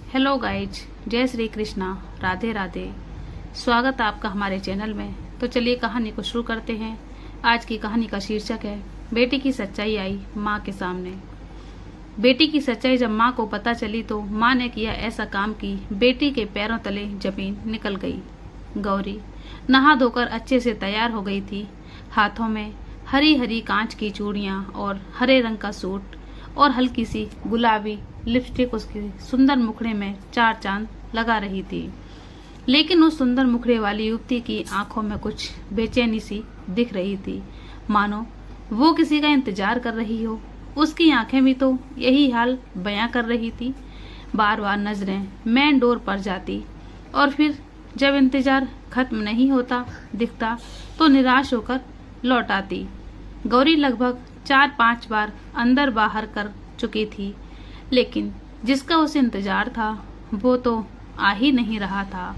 Hello guys, जय श्री कृष्णा, राधे राधे। स्वागत है आपका हमारे चैनल में। तो चलिए कहानी को शुरू करते हैं। आज की कहानी का शीर्षक है बेटी की सच्चाई आई माँ के सामने। बेटी की सच्चाई जब माँ को पता चली तो माँ ने किया ऐसा काम कि बेटी के पैरों तले जमीन निकल गई। गौरी नहा धोकर अच्छे से तैयार हो गई थी। हाथों में हरी हरी कांच की चूड़ियाँ और हरे रंग का सूट और हल्की सी गुलाबी लिपस्टिक उसके सुंदर मुखड़े में चार चांद लगा रही थी। लेकिन उस सुंदर मुखड़े वाली युवती की आंखों में कुछ बेचैनी सी दिख रही थी, मानो वो किसी का इंतजार कर रही हो। उसकी आंखें भी तो यही हाल बयां कर रही थी। बार बार नजरें मेन डोर पर जाती और फिर जब इंतजार खत्म नहीं होता दिखता तो निराश होकर लौट आती। गौरी लगभग 4-5 बार अंदर बाहर कर चुकी थी, लेकिन जिसका उसे इंतजार था वो तो आ ही नहीं रहा था।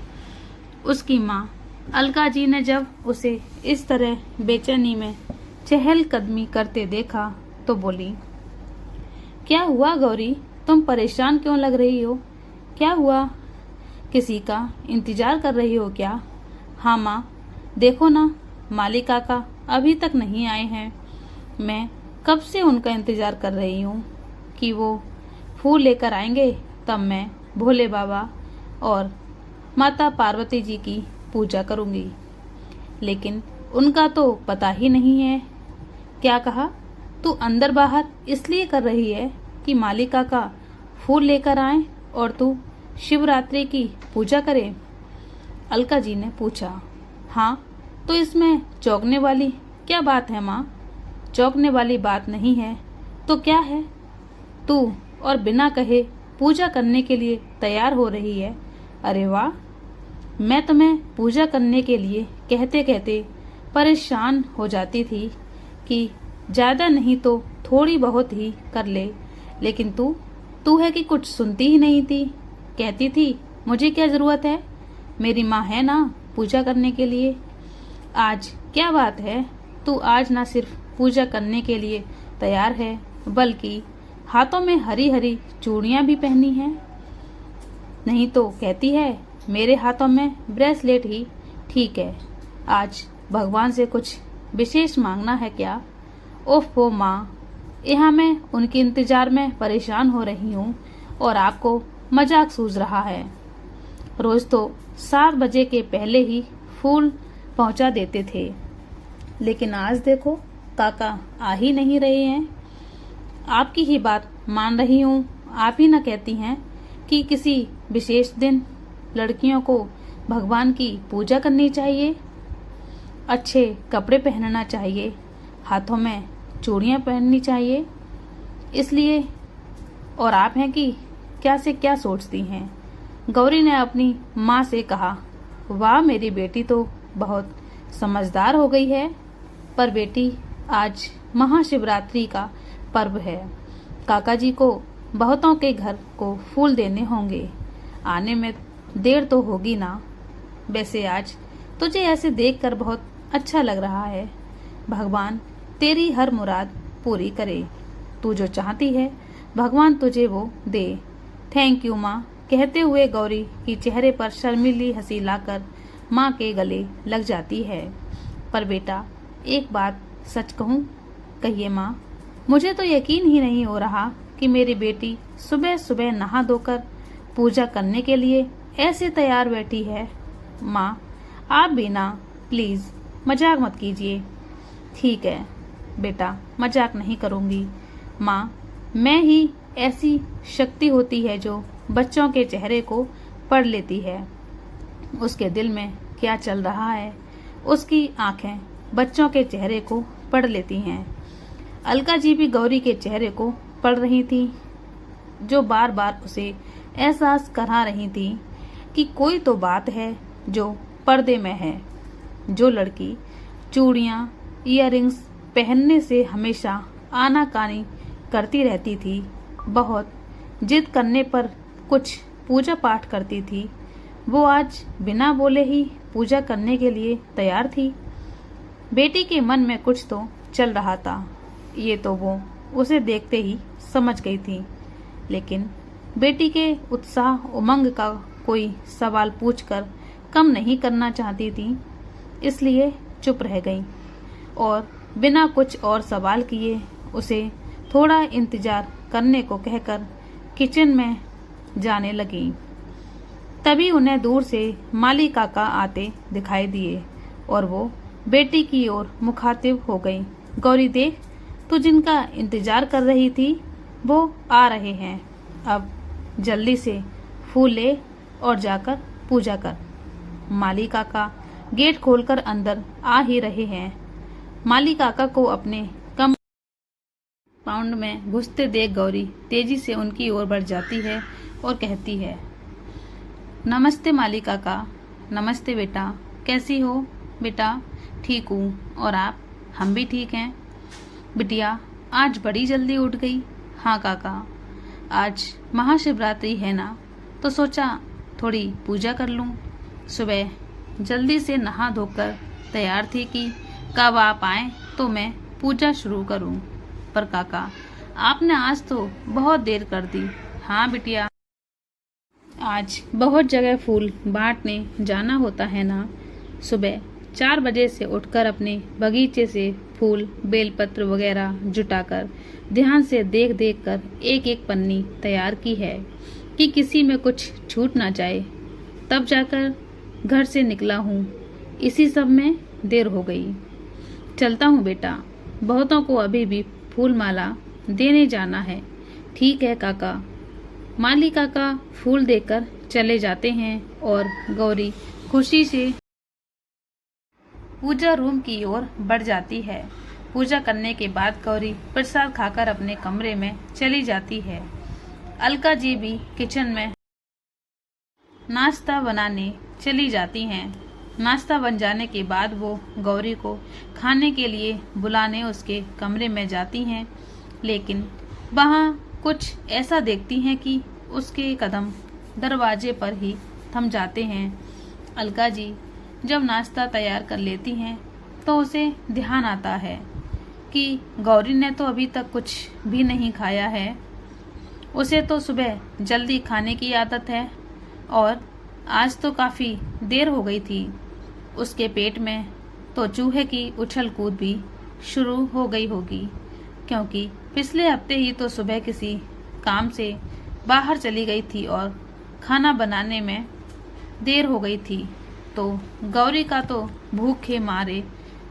उसकी माँ अलका जी ने जब उसे इस तरह बेचैनी में चहलकदमी करते देखा तो बोली, क्या हुआ गौरी, तुम परेशान क्यों लग रही हो? क्या हुआ, किसी का इंतजार कर रही हो क्या? हाँ माँ, देखो ना, माली काका अभी तक नहीं आए हैं। मैं कब से उनका इंतजार कर रही हूँ कि वो फूल लेकर आएंगे, तब मैं भोले बाबा और माता पार्वती जी की पूजा करूँगी। लेकिन उनका तो पता ही नहीं है। क्या कहा? तू अंदर बाहर इसलिए कर रही है कि मालिका का फूल लेकर आए और तू शिवरात्रि की पूजा करे? अलका जी ने पूछा। हाँ, तो इसमें चौंकने वाली क्या बात है माँ? चौंकने वाली बात नहीं है तो क्या है? तू और बिना कहे पूजा करने के लिए तैयार हो रही है। अरे वाह, मैं तुम्हें पूजा करने के लिए कहते कहते परेशान हो जाती थी कि ज्यादा नहीं तो थोड़ी बहुत ही कर ले, लेकिन तू है कि कुछ सुनती ही नहीं थी। कहती थी मुझे क्या जरूरत है, मेरी माँ है ना पूजा करने के लिए। आज क्या बात है, तू आज ना सिर्फ पूजा करने के लिए तैयार है बल्कि हाथों में हरी हरी चूड़ियां भी पहनी हैं। नहीं तो कहती है मेरे हाथों में ब्रेसलेट ही ठीक है। आज भगवान से कुछ विशेष मांगना है क्या? ओफो माँ, यहाँ मैं उनके इंतजार में परेशान हो रही हूँ और आपको मजाक सूझ रहा है। रोज तो 7 बजे के पहले ही फूल पहुँचा देते थे, लेकिन आज देखो काका आ ही नहीं रहे हैं। आपकी ही बात मान रही हूँ, आप ही न कहती हैं कि किसी विशेष दिन लड़कियों को भगवान की पूजा करनी चाहिए, अच्छे कपड़े पहनना चाहिए, हाथों में चूड़ियाँ पहननी चाहिए, इसलिए। और आप हैं कि क्या से क्या सोचती हैं? गौरी ने अपनी माँ से कहा। वाह, मेरी बेटी तो बहुत समझदार हो गई है। पर बेटी, आज महाशिवरात्रि का पर्व है। काका जी को बहुतों के घर को फूल देने होंगे, आने में देर तो होगी ना। वैसे आज तुझे ऐसे देखकर बहुत अच्छा लग रहा है। भगवान तेरी हर मुराद पूरी करे। तू जो चाहती है भगवान तुझे वो दे। थैंक यू माँ, कहते हुए गौरी की चेहरे पर शर्मीली हंसी लाकर माँ के गले लग जाती है। पर बेटा, एक बात सच कहूँ? कहिए माँ। मुझे तो यकीन ही नहीं हो रहा कि मेरी बेटी सुबह सुबह नहा धोकर पूजा करने के लिए ऐसे तैयार बैठी है। माँ, आप भी ना, प्लीज मजाक मत कीजिए। ठीक है बेटा, मजाक नहीं करूँगी। माँ, मैं ही ऐसी शक्ति होती है जो बच्चों के चेहरे को पढ़ लेती है। उसके दिल में क्या चल रहा है, उसकी आंखें बच्चों के चेहरे को पढ़ लेती हैं। अलका जी भी गौरी के चेहरे को पढ़ रही थी, जो बार बार उसे एहसास करा रही थी कि कोई तो बात है जो पर्दे में है। जो लड़की चूड़ियाँ इयररिंग्स पहनने से हमेशा आनाकानी करती रहती थी, बहुत जिद करने पर कुछ पूजा पाठ करती थी, वो आज बिना बोले ही पूजा करने के लिए तैयार थी। बेटी के मन में कुछ तो चल रहा था, ये तो वो उसे देखते ही समझ गई थी। लेकिन बेटी के उत्साह उमंग का कोई सवाल पूछकर कम नहीं करना चाहती थी, इसलिए चुप रह गई और बिना कुछ और सवाल किए उसे थोड़ा इंतजार करने को कहकर किचन में जाने लगी। तभी उन्हें दूर से माली काका आते दिखाई दिए और वो बेटी की ओर मुखातिब हो गई। गौरी देख, तू जिनका इंतजार कर रही थी वो आ रहे हैं। अब जल्दी से फूल ले और जाकर पूजा कर। माली काका गेट खोलकर अंदर आ ही रहे हैं। माली काका को अपने कंपाउंड में घुसते देख गौरी तेजी से उनकी ओर बढ़ जाती है और कहती है, नमस्ते माली काका। नमस्ते बेटा, कैसी हो? बेटा ठीक हूँ, और आप? हम भी ठीक हैं। बिटिया आज बड़ी जल्दी उठ गई। हाँ काका, आज महाशिवरात्रि है ना, तो सोचा थोड़ी पूजा कर लूँ। सुबह जल्दी से नहा धोकर तैयार थी कि कब आप आए तो मैं पूजा शुरू करूँ। पर काका आपने आज तो बहुत देर कर दी। हाँ बिटिया, आज बहुत जगह फूल बांटने जाना होता है ना। सुबह 4 बजे से उठकर अपने बगीचे से फूल बेलपत्र वगैरह जुटाकर ध्यान से देख देख कर एक एक पन्नी तैयार की है कि किसी में कुछ छूट ना जाए। तब जाकर घर से निकला हूँ। इसी सब में देर हो गई। चलता हूँ बेटा, बहुतों को अभी भी फूल माला देने जाना है। ठीक है काका। माली काका फूल देकर चले जाते हैं और गौरी खुशी से पूजा रूम की ओर बढ़ जाती है। पूजा करने के बाद गौरी प्रसाद खाकर अपने कमरे में चली जाती है। अलका जी भी किचन में नाश्ता बनाने चली जाती हैं। नाश्ता बन जाने के बाद वो गौरी को खाने के लिए बुलाने उसके कमरे में जाती हैं, लेकिन वहाँ कुछ ऐसा देखती हैं कि उसके कदम दरवाजे पर ही थम जाते हैं। अलका जी जब नाश्ता तैयार कर लेती हैं तो उसे ध्यान आता है कि गौरी ने तो अभी तक कुछ भी नहीं खाया है। उसे तो सुबह जल्दी खाने की आदत है और आज तो काफ़ी देर हो गई थी। उसके पेट में तो चूहे की उछल कूद भी शुरू हो गई होगी, क्योंकि पिछले हफ्ते ही तो सुबह किसी काम से बाहर चली गई थी और खाना बनाने में देर हो गई थी। तो गौरी का तो भूखे मारे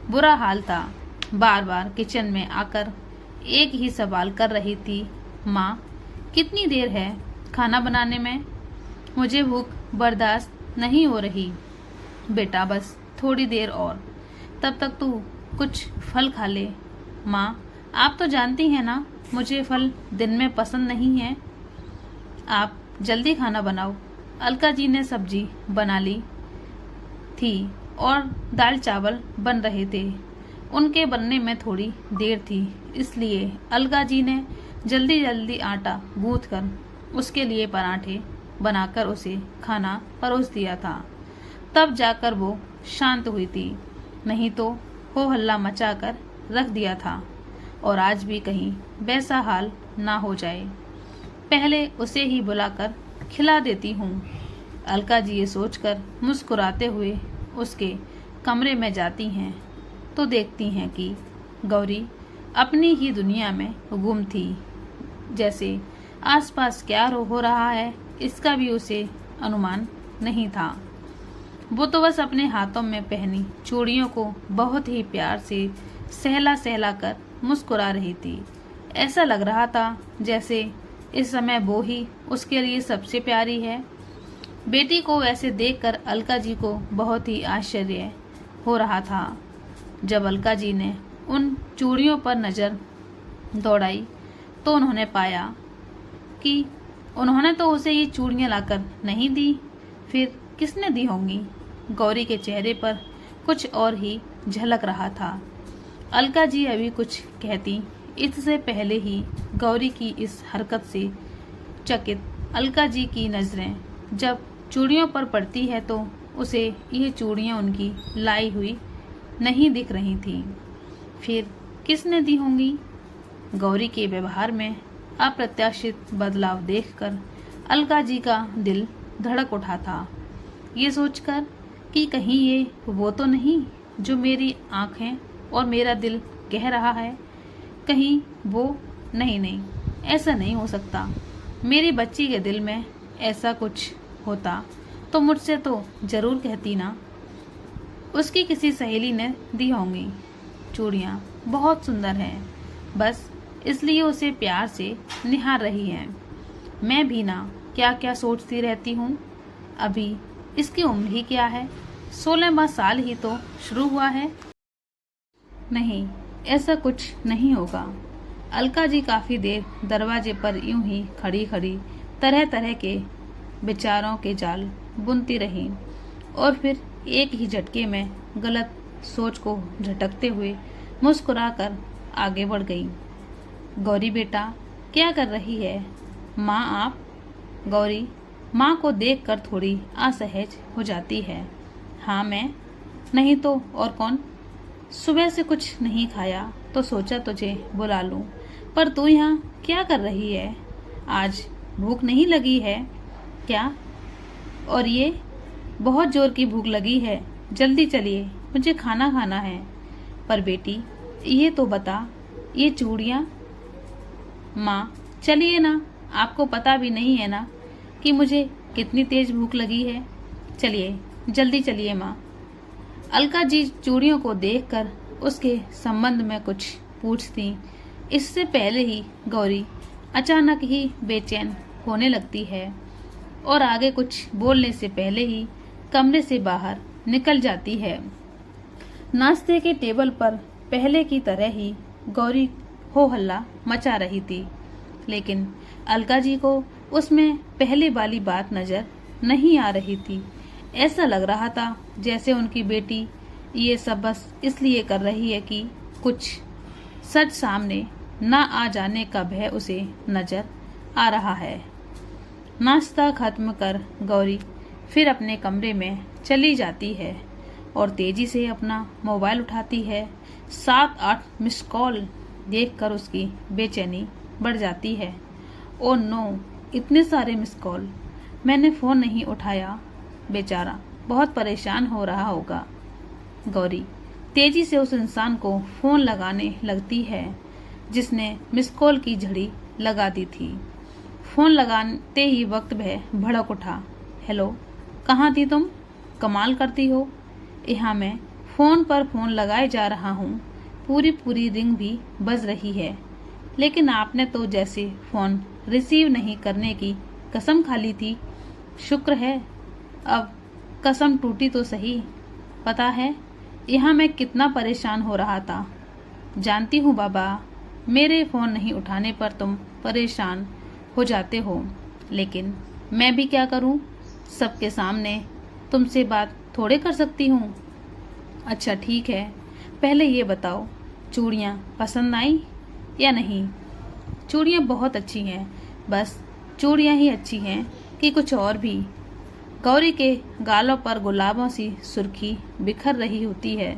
बुरा हाल था। बार बार किचन में आकर एक ही सवाल कर रही थी, माँ कितनी देर है खाना बनाने में? मुझे भूख बर्दाश्त नहीं हो रही। बेटा बस थोड़ी देर और, तब तक तू कुछ फल खा ले। माँ आप तो जानती हैं ना, मुझे फल दिन में पसंद नहीं है। आप जल्दी खाना बनाओ। अलका जी ने सब्जी बना ली थी और दाल चावल बन रहे थे। उनके बनने में थोड़ी देर थी, इसलिए अलका जी ने जल्दी जल्दी आटा गूंथकर उसके लिए पराठे बनाकर उसे खाना परोस दिया था। तब जाकर वो शांत हुई थी, नहीं तो हो हल्ला मचाकर रख दिया था। और आज भी कहीं वैसा हाल ना हो जाए, पहले उसे ही बुलाकर खिला देती हूँ। अलका जी ये सोचकर मुस्कुराते हुए उसके कमरे में जाती हैं तो देखती हैं कि गौरी अपनी ही दुनिया में गुम थी। जैसे आसपास क्या हो रहा है इसका भी उसे अनुमान नहीं था। वो तो बस अपने हाथों में पहनी चूड़ियों को बहुत ही प्यार से सहला सहला कर मुस्कुरा रही थी। ऐसा लग रहा था जैसे इस समय वो ही उसके लिए सबसे प्यारी है। बेटी को ऐसे देखकर अलका जी को बहुत ही आश्चर्य हो रहा था। जब अलका जी ने उन चूड़ियों पर नज़र दौड़ाई तो उन्होंने पाया कि उन्होंने तो उसे ये चूड़ियाँ लाकर नहीं दी, फिर किसने दी होंगी? गौरी के चेहरे पर कुछ और ही झलक रहा था। अलका जी अभी कुछ कहती इससे पहले ही गौरी की इस हरकत से चकित अलका जी की नज़रें जब चूड़ियों पर पड़ती है तो उसे ये चूड़ियाँ उनकी लाई हुई नहीं दिख रही थी। फिर किसने दी होंगी? गौरी के व्यवहार में अप्रत्याशित बदलाव देखकर अलका जी का दिल धड़क उठा था, ये सोचकर कि कहीं ये वो तो नहीं जो मेरी आंखें और मेरा दिल कह रहा है। कहीं वो नहीं, ऐसा नहीं हो सकता। मेरी बच्ची के दिल में ऐसा कुछ होता तो मुझसे तो जरूर कहती ना। उसकी किसी सहेली ने दी होंगी। चूड़ियाँ बहुत सुंदर हैं, बस इसलिए उसे प्यार से निहार रही हैं। मैं भी ना क्या क्या सोचती रहती हूँ। अभी इसकी उम्र ही क्या है, 16वां साल ही तो शुरू हुआ है। नहीं, ऐसा कुछ नहीं होगा। अलका जी काफी देर दरवाजे पर यूं ही खड़ी खड़ी तरह तरह के विचारों के जाल बुनती रही और फिर एक ही झटके में गलत सोच को झटकते हुए मुस्कुराकर आगे बढ़ गई। गौरी बेटा, क्या कर रही है माँ आप? गौरी माँ को देखकर थोड़ी असहज हो जाती है। हाँ मैं, नहीं तो और कौन? सुबह से कुछ नहीं खाया तो सोचा तुझे बुला लूं, पर तू यहाँ क्या कर रही है? आज भूख नहीं लगी है क्या? और ये बहुत जोर की भूख लगी है, जल्दी चलिए, मुझे खाना खाना है। पर बेटी ये तो बता, ये चूड़ियाँ? माँ चलिए ना, आपको पता भी नहीं है ना कि मुझे कितनी तेज भूख लगी है। चलिए जल्दी चलिए माँ। अलका जी चूड़ियों को देखकर उसके संबंध में कुछ पूछती, इससे पहले ही गौरी अचानक ही बेचैन होने लगती है और आगे कुछ बोलने से पहले ही कमरे से बाहर निकल जाती है। नाश्ते के टेबल पर पहले की तरह ही गौरी हो हल्ला मचा रही थी, लेकिन अलका जी को उसमें पहले वाली बात नजर नहीं आ रही थी। ऐसा लग रहा था जैसे उनकी बेटी ये सब बस इसलिए कर रही है कि कुछ सच सामने न आ जाने का भय उसे नजर आ रहा है। नाश्ता खत्म कर गौरी फिर अपने कमरे में चली जाती है और तेजी से अपना मोबाइल उठाती है। 7-8 मिस कॉल देखकर उसकी बेचैनी बढ़ जाती है। ओ नो, इतने सारे मिस कॉल, मैंने फोन नहीं उठाया, बेचारा बहुत परेशान हो रहा होगा। गौरी तेजी से उस इंसान को फोन लगाने लगती है जिसने मिस कॉल की झड़ी लगा दी थी। फोन लगाते ही वक्त वह भड़क उठा। हेलो, कहाँ थी तुम? कमाल करती हो, यहाँ मैं फोन पर फोन लगाए जा रहा हूँ, पूरी रिंग भी बज रही है, लेकिन आपने तो जैसे फोन रिसीव नहीं करने की कसम खा ली थी। शुक्र है अब कसम टूटी तो सही। पता है यहाँ मैं कितना परेशान हो रहा था। जानती हूँ बाबा, मेरे फोन नहीं उठाने पर तुम परेशान हो जाते हो, लेकिन मैं भी क्या करूँ, सबके सामने तुमसे बात थोड़े कर सकती हूँ। अच्छा ठीक है, पहले ये बताओ चूड़ियाँ पसंद आई या नहीं? चूड़ियाँ बहुत अच्छी हैं, बस चूड़ियाँ ही अच्छी हैं कि कुछ और भी? गौरी के गालों पर गुलाबों सी सुर्खी बिखर रही होती है।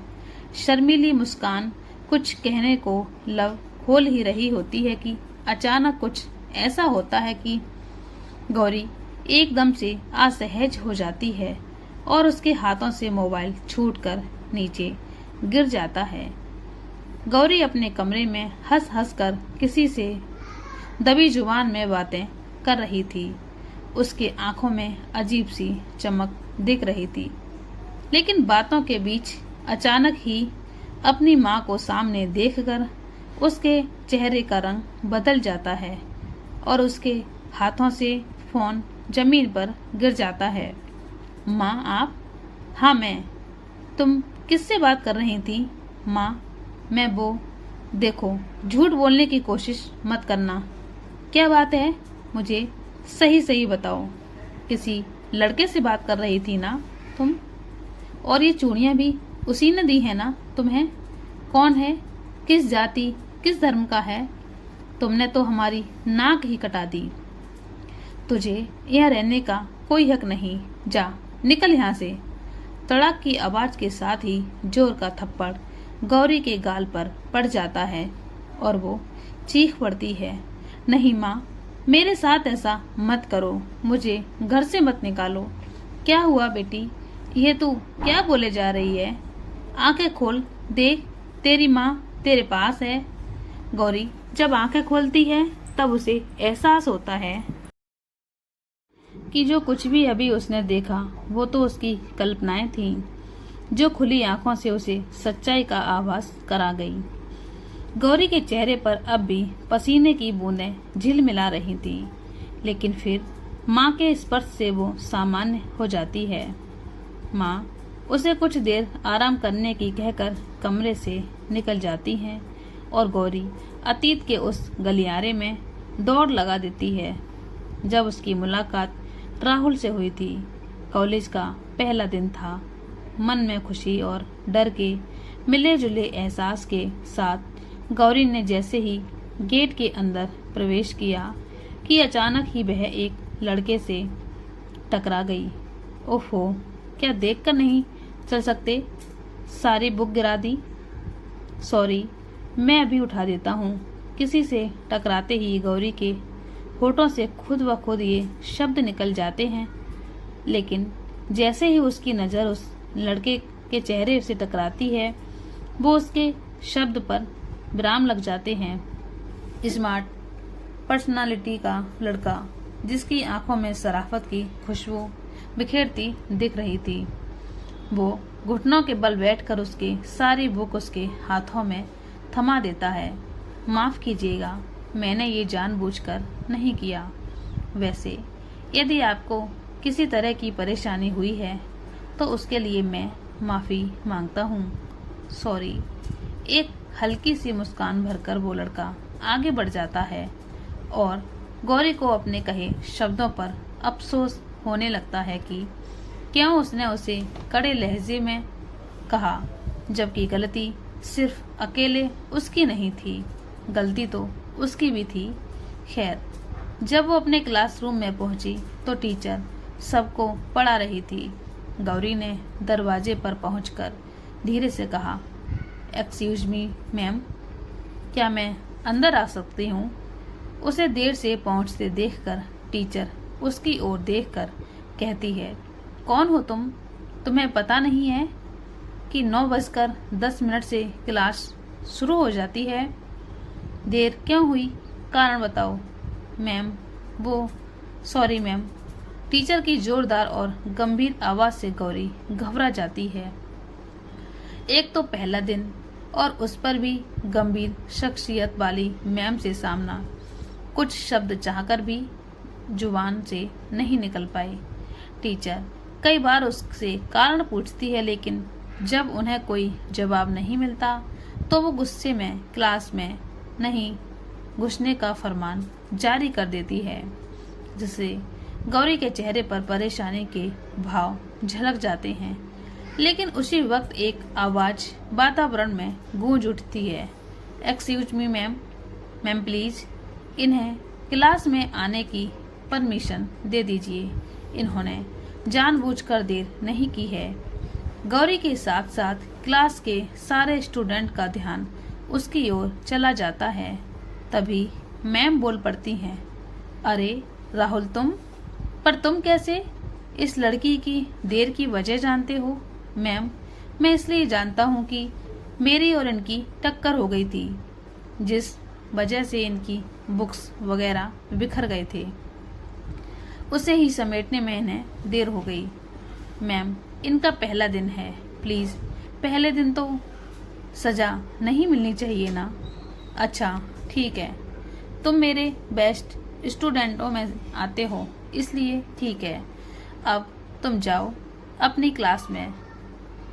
शर्मीली मुस्कान कुछ कहने को लव खोल ही रही होती है कि अचानक कुछ ऐसा होता है कि गौरी एकदम से असहज हो जाती है और उसके हाथों से मोबाइल छूटकर नीचे गिर जाता है। गौरी अपने कमरे में हंस हंस कर किसी से दबी जुबान में बातें कर रही थी। उसके आंखों में अजीब सी चमक दिख रही थी, लेकिन बातों के बीच अचानक ही अपनी माँ को सामने देखकर उसके चेहरे का रंग बदल जाता है और उसके हाथों से फोन जमीन पर गिर जाता है। माँ आप? हाँ मैं। तुम किससे बात कर रही थी? माँ मैं वो। देखो, झूठ बोलने की कोशिश मत करना। क्या बात है, मुझे सही सही बताओ। किसी लड़के से बात कर रही थी ना तुम? और ये चूड़ियाँ भी उसी ने दी है ना तुम्हें? कौन है, किस जाति किस धर्म का है? तुमने तो हमारी नाक ही कटा दी। तुझे यहाँ रहने का कोई हक नहीं, जा निकल यहाँ से। तड़ाक की आवाज के साथ ही जोर का थप्पड़ गौरी के गाल पर पड़ जाता है और वो चीख पड़ती है। नहीं माँ, मेरे साथ ऐसा मत करो, मुझे घर से मत निकालो। क्या हुआ बेटी, ये तू क्या बोले जा रही है? आंखें खोल, देख तेरी माँ तेरे पास है। गौरी जब आंखें खोलती है तब उसे एहसास होता है कि जो कुछ भी अभी उसने देखा वो तो उसकी कल्पनाएं थीं, जो खुली आंखों से उसे सच्चाई का आभास करा गई। गौरी के चेहरे पर अब भी पसीने की बूंदें झिलमिला रही थीं, लेकिन फिर माँ के स्पर्श से वो सामान्य हो जाती है। माँ उसे कुछ देर आराम करने की कहकर कमरे से निकल जाती हैं और गौरी अतीत के उस गलियारे में दौड़ लगा देती है जब उसकी मुलाकात राहुल से हुई थी। कॉलेज का पहला दिन था। मन में खुशी और डर के मिले जुले एहसास के साथ गौरी ने जैसे ही गेट के अंदर प्रवेश किया कि अचानक ही वह एक लड़के से टकरा गई। ओहो, क्या देखकर नहीं चल सकते? सारी बुक गिरा दी। सॉरी, मैं अभी उठा देता हूँ। किसी से टकराते ही गौरी के होठों से खुद व खुद ये शब्द निकल जाते हैं, लेकिन जैसे ही उसकी नज़र उस लड़के के चेहरे से टकराती है वो उसके शब्द पर विराम लग जाते हैं। स्मार्ट पर्सनालिटी का लड़का जिसकी आंखों में शराफत की खुशबू बिखेरती दिख रही थी, वो घुटनों के बल बैठकर उसकी सारी बुक उसके हाथों में थमा देता है। माफ कीजिएगा, मैंने ये जानबूझकर नहीं किया। वैसे यदि आपको किसी तरह की परेशानी हुई है तो उसके लिए मैं माफ़ी मांगता हूँ। सॉरी। एक हल्की सी मुस्कान भरकर वो लड़का आगे बढ़ जाता है और गौरी को अपने कहे शब्दों पर अफसोस होने लगता है कि क्यों उसने उसे कड़े लहजे में कहा, जबकि गलती सिर्फ अकेले उसकी नहीं थी, गलती तो उसकी भी थी। खैर, जब वो अपने क्लासरूम में पहुंची तो टीचर सबको पढ़ा रही थी। गौरी ने दरवाजे पर पहुंचकर धीरे से कहा, एक्सक्यूज मी मैम, क्या मैं अंदर आ सकती हूँ? उसे देर से पहुंचते देखकर टीचर उसकी ओर देखकर कहती है, कौन हो तुम? तुम्हें पता नहीं है कि 9:10 से क्लास शुरू हो जाती है? देर क्यों हुई, कारण बताओ। मैम वो सॉरी मैम। टीचर की जोरदार और गंभीर आवाज से गौरी घबरा जाती है। एक तो पहला दिन और उस पर भी गंभीर शख्सियत वाली मैम से सामना। कुछ शब्द चाहकर भी जुबान से नहीं निकल पाए। टीचर कई बार उससे कारण पूछती है, लेकिन जब उन्हें कोई जवाब नहीं मिलता तो वो गुस्से में क्लास में नहीं घुसने का फरमान जारी कर देती है, जिससे गौरी के चेहरे पर परेशानी के भाव झलक जाते हैं। लेकिन उसी वक्त एक आवाज वातावरण में गूंज उठती है, excuse me ma'am, ma'am please इन्हें क्लास में आने की परमिशन दे दीजिए। इन्होंने जानबूझकर देर नहीं की है। गौरी के साथ साथ क्लास के सारे स्टूडेंट का ध्यान उसकी ओर चला जाता है। तभी मैम बोल पड़ती हैं, अरे राहुल तुम, पर तुम कैसे इस लड़की की देर की वजह जानते हो? मैम मैं इसलिए जानता हूँ कि मेरी और इनकी टक्कर हो गई थी, जिस वजह से इनकी बुक्स वगैरह बिखर गए थे, उसे ही समेटने में इन्हें देर हो गई। मैम इनका पहला दिन है, प्लीज पहले दिन तो सजा नहीं मिलनी चाहिए ना? अच्छा ठीक है, तुम मेरे बेस्ट स्टूडेंटों में आते हो इसलिए ठीक है, अब तुम जाओ अपनी क्लास में।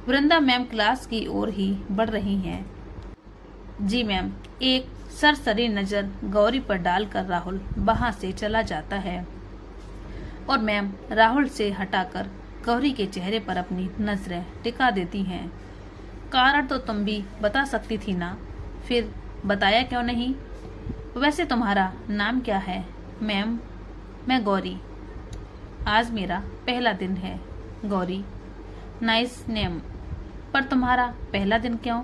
वृंदा मैम क्लास की ओर ही बढ़ रही हैं। जी मैम। एक सरसरी नजर गौरी पर डालकर राहुल वहां से चला जाता है और मैम राहुल से हटाकर गौरी के चेहरे पर अपनी नजरें टिका देती हैं। कारण तो तुम भी बता सकती थी ना, फिर बताया क्यों नहीं? वैसे तुम्हारा नाम क्या है? मैम मैं गौरी। आज मेरा पहला दिन है। गौरी नाइस नेम, पर तुम्हारा पहला दिन क्यों?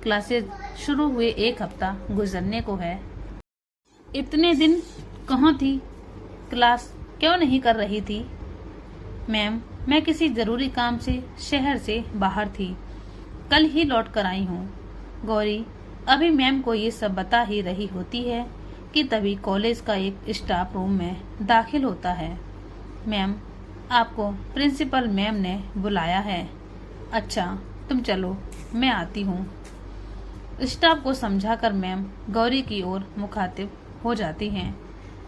क्लासेस शुरू हुए 1 हफ्ता गुजरने को है। इतने दिन कहाँ थी? क्लास क्यों नहीं कर रही थी? मैम, मैं किसी जरूरी काम से शहर से बाहर थी, कल ही लौट कर आई हूँ। गौरी अभी मैम को ये सब बता ही रही होती है कि तभी कॉलेज का एक स्टाफ रूम में दाखिल होता है। मैम, आपको प्रिंसिपल मैम ने बुलाया है। अच्छा, तुम चलो, मैं आती हूँ। स्टाफ को समझाकर मैम गौरी की ओर मुखातिब हो जाती हैं।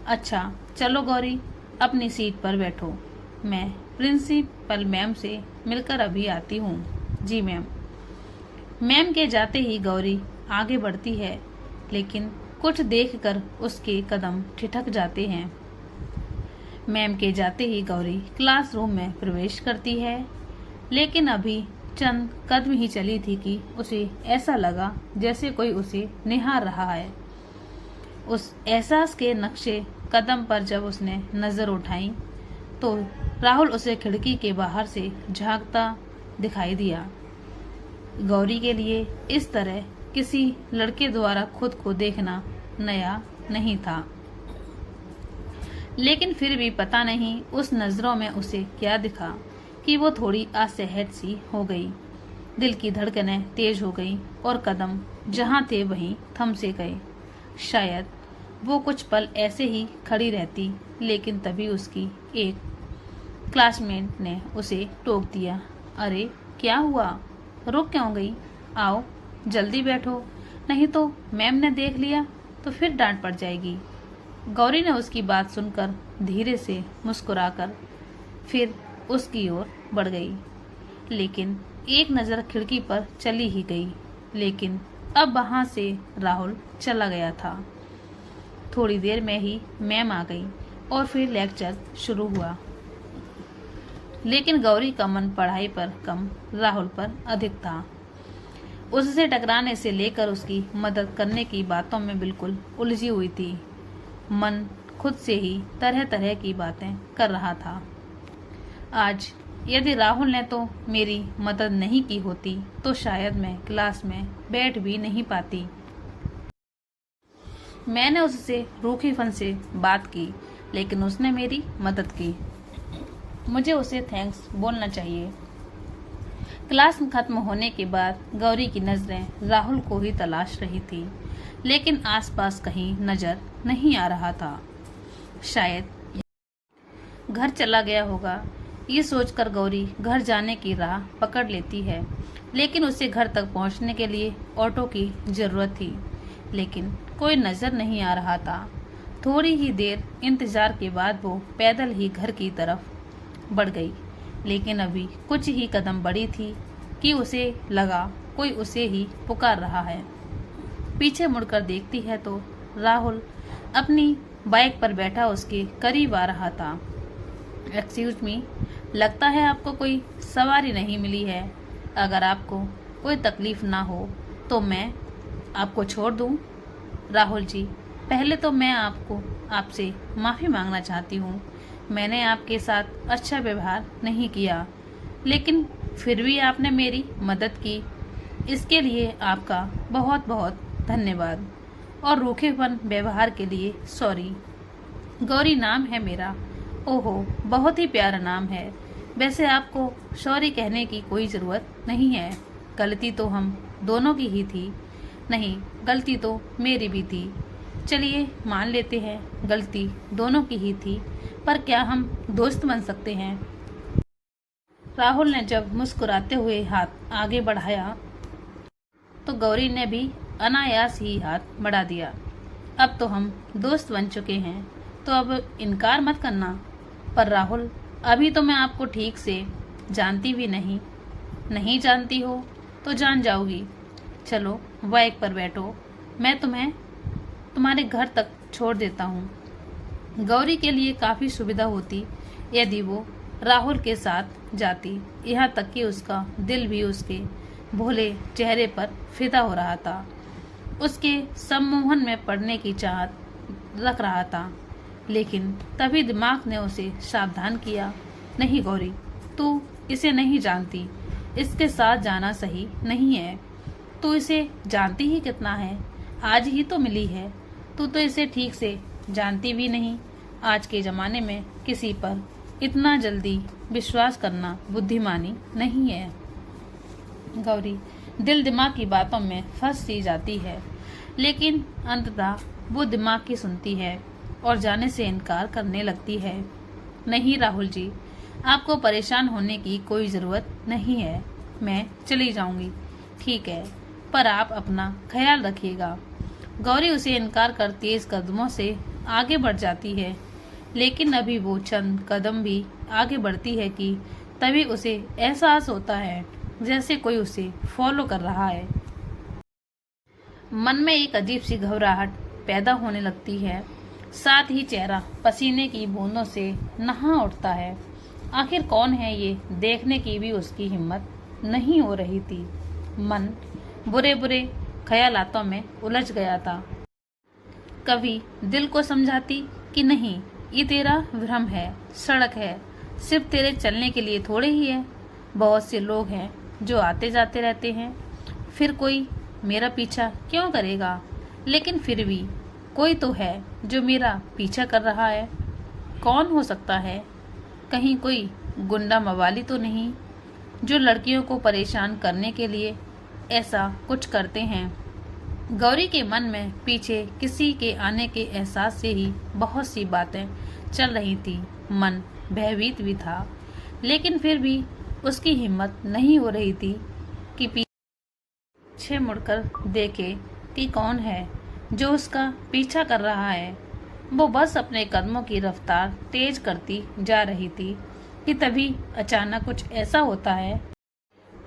अच्छा चलो गौरी, अपनी सीट पर बैठो, मैं प्रिंसिपल मैम से मिलकर अभी आती हूँ। जी मैम। मैम के जाते ही गौरी आगे बढ़ती है, लेकिन कुछ देखकर उसके कदम ठिठक जाते हैं। मैम के जाते ही गौरी क्लासरूम में प्रवेश करती है, लेकिन अभी चंद कदम ही चली थी कि उसे ऐसा लगा जैसे कोई उसे निहार रहा है। उस एहसास के नक्शे कदम पर जब उसने नजर उठाई तो राहुल उसे खिड़की के बाहर से झांकता दिखाई दिया। गौरी के लिए इस तरह किसी लड़के द्वारा खुद को देखना नया नहीं था, लेकिन फिर भी पता नहीं उस नजरों में उसे क्या दिखा कि वो थोड़ी असहज सी हो गई। दिल की धड़कनें तेज हो गई और कदम जहां थे वहीं थम से गए। शायद वो कुछ पल ऐसे ही खड़ी रहती, लेकिन तभी उसकी एक क्लासमेट ने उसे टोक दिया। अरे क्या हुआ, रुक क्यों गई? आओ जल्दी बैठो, नहीं तो मैम ने देख लिया तो फिर डांट पड़ जाएगी। गौरी ने उसकी बात सुनकर धीरे से मुस्कुराकर फिर उसकी ओर बढ़ गई, लेकिन एक नजर खिड़की पर चली ही गई। लेकिन अब वहां से राहुल चला गया था। थोड़ी देर में ही मैम आ गई और फिर लेक्चर शुरू हुआ, लेकिन गौरी का मन पढ़ाई पर कम, राहुल पर अधिक था। उससे टकराने से लेकर उसकी मदद करने की बातों में बिल्कुल उलझी हुई थी। मन खुद से ही तरह तरह की बातें कर रहा था। आज यदि राहुल ने तो मेरी मदद नहीं की होती तो शायद मैं क्लास में बैठ भी नहीं पाती। मैंने उससे रूखीपन से बात की, लेकिन उसने मेरी मदद की। मुझे उसे थैंक्स बोलना चाहिए। क्लास खत्म होने के बाद गौरी की नजरें राहुल को ही तलाश रही थी, लेकिन आसपास कहीं नजर नहीं आ रहा था। शायद घर चला गया होगा, ये सोचकर गौरी घर जाने की राह पकड़ लेती है, लेकिन उसे घर तक पहुंचने के लिए ऑटो की जरूरत थी, लेकिन कोई नजर नहीं आ रहा था। थोड़ी ही देर इंतजार के बाद वो पैदल ही घर की तरफ बढ़ गई, लेकिन अभी कुछ ही कदम बढ़ी थी कि उसे लगा कोई उसे ही पुकार रहा है। पीछे मुड़कर देखती है तो राहुल अपनी बाइक पर बैठा उसके करीब आ रहा था। एक्सक्यूज मी, लगता है आपको कोई सवारी नहीं मिली है। अगर आपको कोई तकलीफ ना हो तो मैं आपको छोड़ दूं। राहुल जी, पहले तो मैं आपसे माफ़ी मांगना चाहती हूँ। मैंने आपके साथ अच्छा व्यवहार नहीं किया, लेकिन फिर भी आपने मेरी मदद की, इसके लिए आपका बहुत बहुत धन्यवाद, और रूखेपन व्यवहार के लिए सॉरी। गौरी नाम है मेरा। ओहो, बहुत ही प्यारा नाम है। वैसे आपको सॉरी कहने की कोई ज़रूरत नहीं है। गलती तो हम दोनों की ही थी। नहीं, गलती तो मेरी भी थी। चलिए मान लेते हैं गलती दोनों की ही थी, पर क्या हम दोस्त बन सकते हैं? राहुल ने जब मुस्कुराते हुए हाथ आगे बढ़ाया तो गौरी ने भी अनायास ही हाथ बढ़ा दिया। अब तो हम दोस्त बन चुके हैं, तो अब इनकार मत करना। पर राहुल, अभी तो मैं आपको ठीक से जानती भी नहीं जानती हो तो जान जाओगी। चलो बाइक पर बैठो, मैं तुम्हें तुम्हारे घर तक छोड़ देता हूँ। गौरी के लिए काफ़ी सुविधा होती यदि वो राहुल के साथ जाती, यहाँ तक कि उसका दिल भी उसके भोले चेहरे पर फिदा हो रहा था। उसके सम्मोहन में पड़ने की चाहत रख रहा था, लेकिन तभी दिमाग ने उसे सावधान किया। नहीं गौरी, तू इसे नहीं जानती, इसके साथ जाना सही नहीं है। तू इसे जानती ही कितना है, आज ही तो मिली है। तू तो इसे ठीक से जानती भी नहीं, आज के जमाने में किसी पर इतना जल्दी विश्वास करना बुद्धिमानी नहीं है। गौरी दिल दिमाग की बातों में फंस सी जाती है, लेकिन अंततः वो दिमाग की सुनती है और जाने से इनकार करने लगती है। नहीं राहुल जी, आपको परेशान होने की कोई जरूरत नहीं है, मैं चली जाऊंगी। ठीक है, पर आप अपना ख्याल रखिएगा। गौरी उसे इनकार कर तेज कदमों से आगे बढ़ जाती है, लेकिन अभी वो चंद कदम भी आगे बढ़ती है कि तभी उसे एहसास होता है जैसे कोई उसे फॉलो कर रहा है। मन में एक अजीब सी घबराहट पैदा होने लगती है, साथ ही चेहरा पसीने की बूंदों से नहा उठता है। आखिर कौन है ये देखने की भी उसकी हिम्मत नहीं हो रही थी। मन बुरे बुरे ख्यालातों में उलझ गया था। कभी दिल को समझाती कि नहीं, ये तेरा भ्रम है, सड़क है, सिर्फ तेरे चलने के लिए थोड़े ही है। बहुत से लोग हैं जो आते जाते रहते हैं, फिर कोई मेरा पीछा क्यों करेगा? लेकिन फिर भी कोई तो है जो मेरा पीछा कर रहा है। कौन हो सकता है? कहीं कोई गुंडा मवाली तो नहीं जो लड़कियों को परेशान करने के लिए ऐसा कुछ करते हैं। गौरी के मन में पीछे किसी के आने के एहसास से ही बहुत सी बातें चल रही थी। मन भयभीत भी था, लेकिन फिर भी उसकी हिम्मत नहीं हो रही थी कि पीछे मुड़कर देखे कि कौन है जो उसका पीछा कर रहा है। वो बस अपने कदमों की रफ्तार तेज करती जा रही थी कि तभी अचानक कुछ ऐसा होता है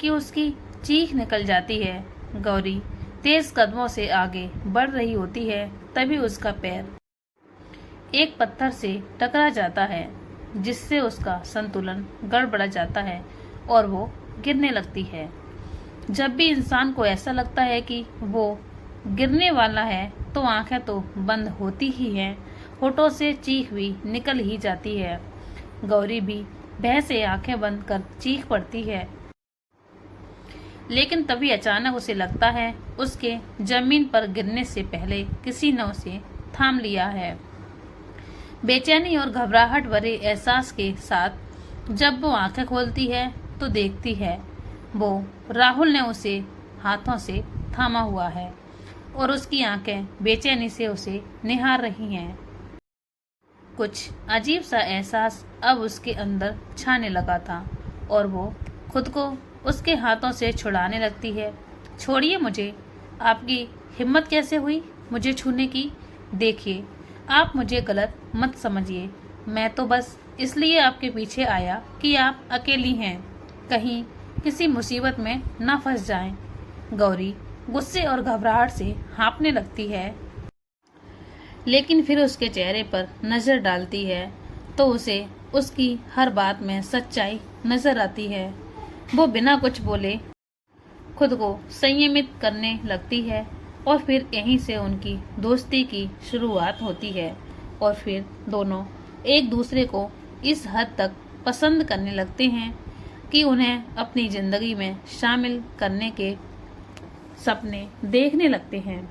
कि उसकी चीख निकल जाती है। गौरी तेज कदमों से आगे बढ़ रही होती है, तभी उसका पैर एक पत्थर से टकरा जाता है, जिससे उसका संतुलन गड़बड़ा जाता है और वो गिरने लगती है। जब भी इंसान को ऐसा लगता है कि वो गिरने वाला है तो आंखें तो बंद होती ही हैं, होठों से चीख भी निकल ही जाती है। गौरी भी भय से आंखें बंद कर चीख पड़ती है, लेकिन तभी अचानक उसे लगता है उसके जमीन पर गिरने से पहले किसी ने उसे थाम लिया है। बेचैनी और घबराहट भरे एहसास के साथ जब वो आंखें खोलती है तो देखती है वो राहुल ने उसे हाथों से थामा हुआ है और उसकी आंखें बेचैनी से उसे निहार रही हैं। कुछ अजीब सा एहसास अब उसके अंदर छाने लगा था और वो खुद को उसके हाथों से छुड़ाने लगती है। छोड़िए मुझे, आपकी हिम्मत कैसे हुई मुझे छूने की? देखिए, आप मुझे गलत मत समझिए, मैं तो बस इसलिए आपके पीछे आया कि आप अकेली हैं, कहीं किसी मुसीबत में ना फंस जाएं। गौरी गुस्से और घबराहट से हाँफने लगती है, लेकिन फिर उसके चेहरे पर नजर डालती है तो उसे उसकी हर बात में सच्चाई नजर आती है। वो बिना कुछ बोले खुद को संयमित करने लगती है और फिर यहीं से उनकी दोस्ती की शुरुआत होती है और फिर दोनों एक दूसरे को इस हद तक पसंद करने लगते हैं कि उन्हें अपनी जिंदगी में शामिल करने के सपने देखने लगते हैं।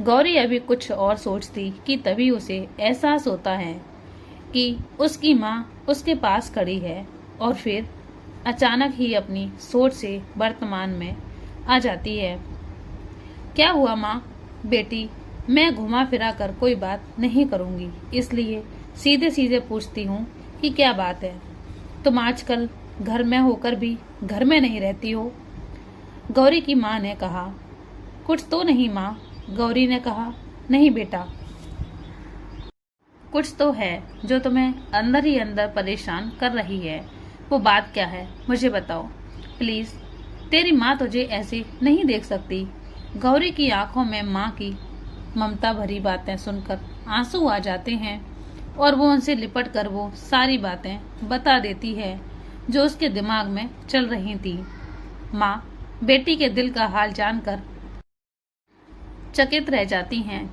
गौरी अभी कुछ और सोचती कि तभी उसे एहसास होता है कि उसकी माँ उसके पास खड़ी है और फिर अचानक ही अपनी सोच से वर्तमान में आ जाती है। क्या हुआ माँ? बेटी, मैं घुमा फिरा कर कोई बात नहीं करूंगी, इसलिए सीधे सीधे पूछती हूँ कि क्या बात है? तुम आजकल घर में होकर भी घर में नहीं रहती हो? गौरी की माँ ने कहा। कुछ तो नहीं माँ, गौरी ने कहा। नहीं बेटा, कुछ तो है जो तुम्हें अंदर ही अंदर परेशान कर रही है। वो बात क्या है मुझे बताओ प्लीज। तेरी माँ तुझे ऐसे नहीं देख सकती। गौरी की आंखों में माँ की ममता भरी बातें सुनकर आंसू आ जाते हैं और वो उनसे लिपट कर वो सारी बातें बता देती है जो उसके दिमाग में चल रही थी। माँ बेटी के दिल का हाल जानकर चकित रह जाती हैं।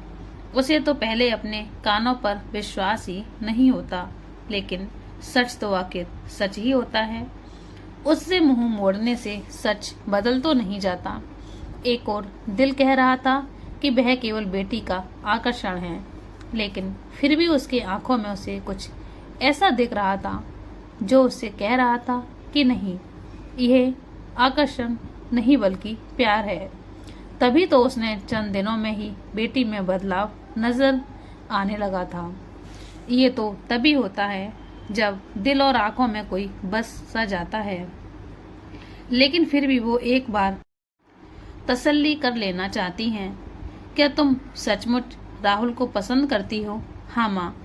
उसे तो पहले अपने कानों पर विश्वास ही नहीं होता, लेकिन सच तो आखिर सच ही होता है। उससे मुंह मोड़ने से सच बदल तो नहीं जाता। एक और दिल कह रहा था कि वह केवल बेटी का आकर्षण है लेकिन फिर भी उसकी आंखों में उसे कुछ ऐसा दिख रहा था जो उससे कह रहा था कि नहीं, यह आकर्षण नहीं बल्कि प्यार है। तभी तो उसने चंद दिनों में ही बेटी में बदलाव नजर आने लगा था। ये तो तभी होता है जब दिल और आंखों में कोई बस सा जाता है। लेकिन फिर भी वो एक बार तसल्ली कर लेना चाहती हैं। क्या तुम सचमुच राहुल को पसंद करती हो? हाँ माँ,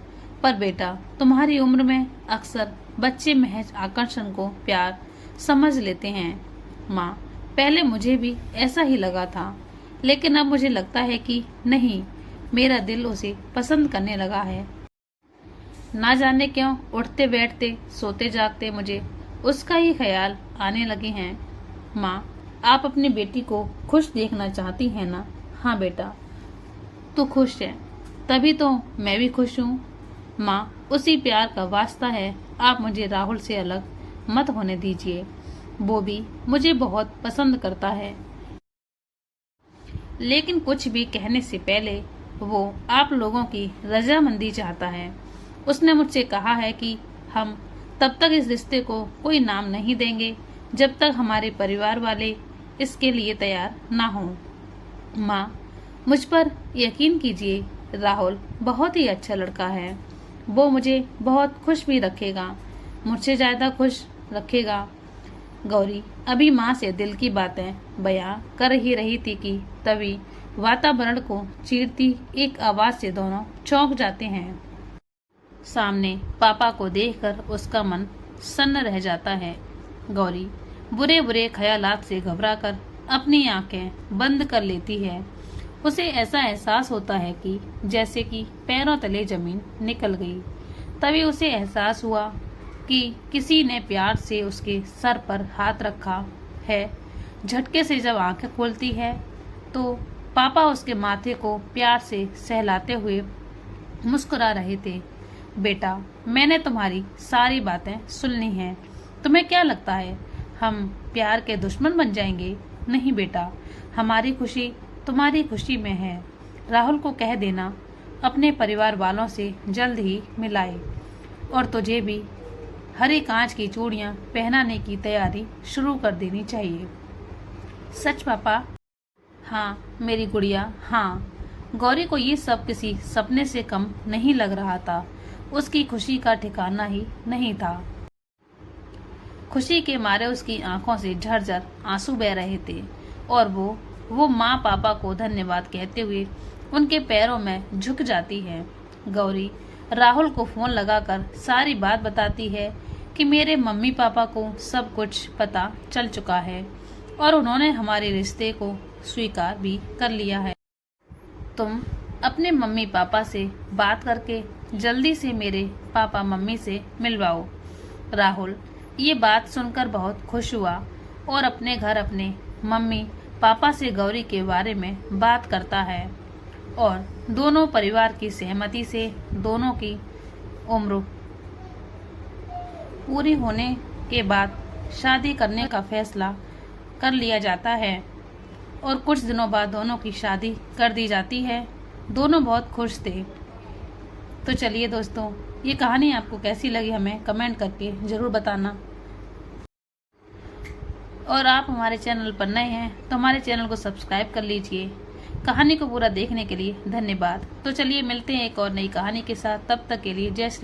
पर बेटा तुम्हारी उम्र में अक्सर बच्चे महज आकर्षण को प्यार समझ लेते हैं। माँ, पहले मुझे भी ऐसा ही लगा था, लेकिन अब मुझे लगता है कि नहीं, मेरा दिल उसे पसंद करने लगा है। ना जाने क्यों उठते बैठते सोते जागते मुझे उसका ही ख्याल आने लगे हैं। माँ, आप अपनी बेटी को खुश देखना चाहती हैं ना? हाँ बेटा, तू खुश है तभी तो मैं भी खुश हूँ। माँ, उसी प्यार का वास्ता है, आप मुझे राहुल से अलग मत होने दीजिए। वो भी मुझे बहुत पसंद करता है। लेकिन कुछ भी कहने से पहले वो आप लोगों की रजामंदी चाहता है। उसने मुझसे कहा है कि हम तब तक इस रिश्ते को कोई नाम नहीं देंगे जब तक हमारे परिवार वाले इसके लिए तैयार ना हों। माँ, मुझ पर यकीन कीजिए, राहुल बहुत ही अच्छा लड़का है। वो मुझे बहुत खुश भी रखेगा, मुझसे ज्यादा खुश रखेगा। गौरी अभी माँ से दिल की बातें बयां कर ही रही थी कि तभी वातावरण को चीरती एक आवाज से दोनों चौंक जाते हैं। सामने पापा को देखकर उसका मन सन्न रह जाता है। गौरी बुरे बुरे ख्यालात से घबराकर अपनी आंखें बंद कर लेती है। उसे ऐसा एहसास होता है कि जैसे कि पैरों तले जमीन निकल गई। तभी उसे एहसास हुआ कि किसी ने प्यार से उसके सर पर हाथ रखा है। झटके से जब आंखें खोलती है तो पापा उसके माथे को प्यार से सहलाते हुए मुस्कुरा रहे थे। बेटा, मैंने तुम्हारी सारी बातें सुन ली हैं। तुम्हें क्या लगता है हम प्यार के दुश्मन बन जाएंगे? नहीं बेटा, हमारी खुशी तुम्हारी खुशी में है। राहुल को कह देना अपने परिवार वालों से जल्द ही मिलाए, और तुझे भी हरी कांच की चूड़ियां पहनाने की तैयारी शुरू कर देनी चाहिए। सच पापा? हाँ मेरी गुड़िया, हाँ। गौरी को ये सब किसी सपने से कम नहीं लग रहा था। उसकी खुशी का ठिकाना ही नहीं था। खुशी के मारे उसकी आंखों से झरझर आंसू बह रहे थे और वो माँ पापा को धन्यवाद कहते हुए उनके पैरों में झुक जाती है। गौरी राहुल को फोन लगाकर सारी बात बताती है कि मेरे मम्मी पापा को सब कुछ पता चल चुका है और उन्होंने हमारे रिश्ते को स्वीकार भी कर लिया है। तुम अपने मम्मी पापा से बात करके जल्दी से मेरे पापा मम्मी से मिलवाओ। राहुल ये बात सुनकर बहुत खुश हुआ और अपने घर अपने मम्मी पापा से गौरी के बारे में बात करता है और दोनों परिवार की सहमति से दोनों की उम्र पूरी होने के बाद शादी करने का फैसला कर लिया जाता है और कुछ दिनों बाद दोनों की शादी कर दी जाती है। दोनों बहुत खुश थे। तो चलिए दोस्तों, ये कहानी आपको कैसी लगी हमें कमेंट करके ज़रूर बताना। और आप हमारे चैनल पर नए हैं तो हमारे चैनल को सब्सक्राइब कर लीजिए। कहानी को पूरा देखने के लिए धन्यवाद। तो चलिए मिलते हैं एक और नई कहानी के साथ। तब तक के लिए जय श्री